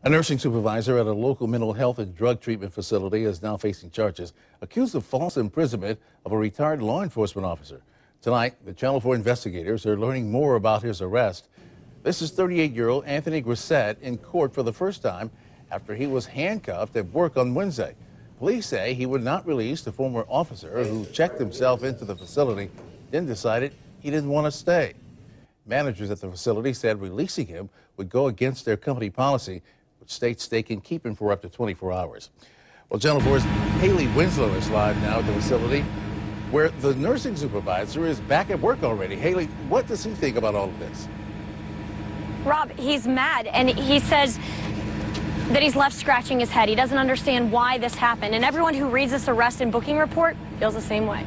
A nursing supervisor at a local mental health and drug treatment facility is now facing charges accused of false imprisonment of a retired law enforcement officer. Tonight, the Channel 4 investigators are learning more about his arrest. This is 38-year-old Anthony Grissett in court for the first time after he was handcuffed at work on Wednesday. Police say he would not release the former officer who checked himself into the facility, then decided he didn't want to stay. Managers at the facility said releasing him would go against their company policy, which states they can keep him for up to 24 hours. Well, Channel 4's Haley Winslow is live now at the facility where the nursing supervisor is back at work already. Haley, what does he think about all of this? Rob, he's mad, and he says that he's left scratching his head. He doesn't understand why this happened, and everyone who reads this arrest and booking report feels the same way.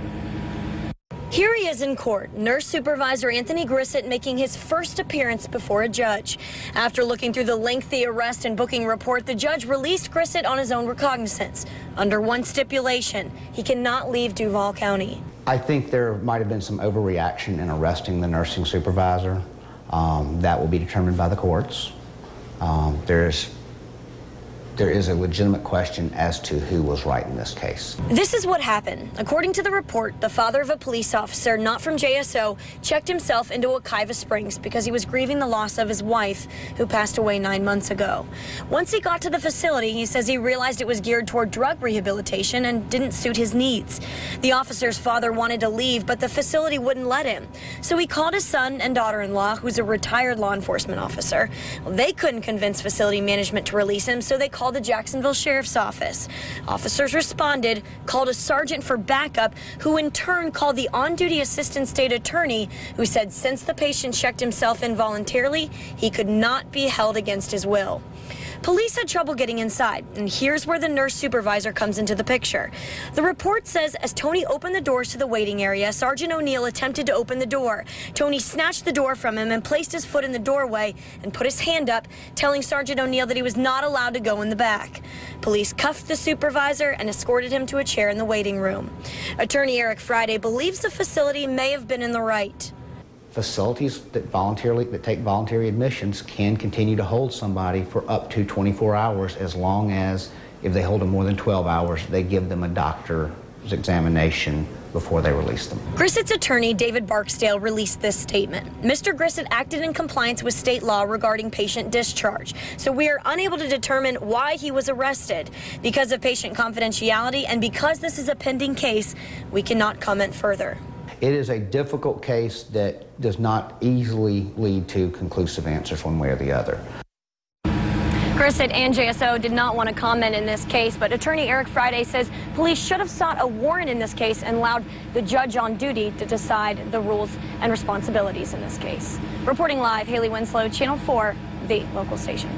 Here he is in court, Nurse Supervisor Anthony Grissett making his first appearance before a judge. After looking through the lengthy arrest and booking report, the judge released Grissett on his own recognizance, under one stipulation: he cannot leave Duval County. I think there might have been some overreaction in arresting the nursing supervisor. That will be determined by the courts. There is a legitimate question as to who was right in this case. This is what happened. According to the report, the father of a police officer not from JSO checked himself into Wekiva Springs because he was grieving the loss of his wife, who passed away 9 months ago. Once he got to the facility, he says he realized it was geared toward drug rehabilitation and didn't suit his needs. The officer's father wanted to leave, but the facility wouldn't let him. So he called his son and daughter-in-law, who's a retired law enforcement officer. Well, they couldn't convince facility management to release him, so they called the Jacksonville Sheriff's Office. Officers responded, called a sergeant for backup, who in turn called the on-duty assistant state attorney, who said since the patient checked himself involuntarily, he could not be held against his will. Police had trouble getting inside, and here's where the nurse supervisor comes into the picture. The report says as Tony opened the doors to the waiting area, Sergeant O'Neill attempted to open the door. Tony snatched the door from him and placed his foot in the doorway and put his hand up, telling Sergeant O'Neill that he was not allowed to go in the back. Police cuffed the supervisor and escorted him to a chair in the waiting room. Attorney Eric Friday believes the facility may have been in the right. Facilities that take voluntary admissions can continue to hold somebody for up to 24 hours as long as, if they hold them more than 12 hours, they give them a doctor's examination before they release them. Grissett's attorney, David Barksdale, released this statement. Mr. Grissett acted in compliance with state law regarding patient discharge, so we are unable to determine why he was arrested. Because of patient confidentiality and because this is a pending case, we cannot comment further. It is a difficult case that does not easily lead to conclusive answers one way or the other. Grissett and JSO did not want to comment in this case, but attorney Eric Friday says police should have sought a warrant in this case and allowed the judge on duty to decide the rules and responsibilities in this case. Reporting live, Haley Winslow, Channel 4, the local station.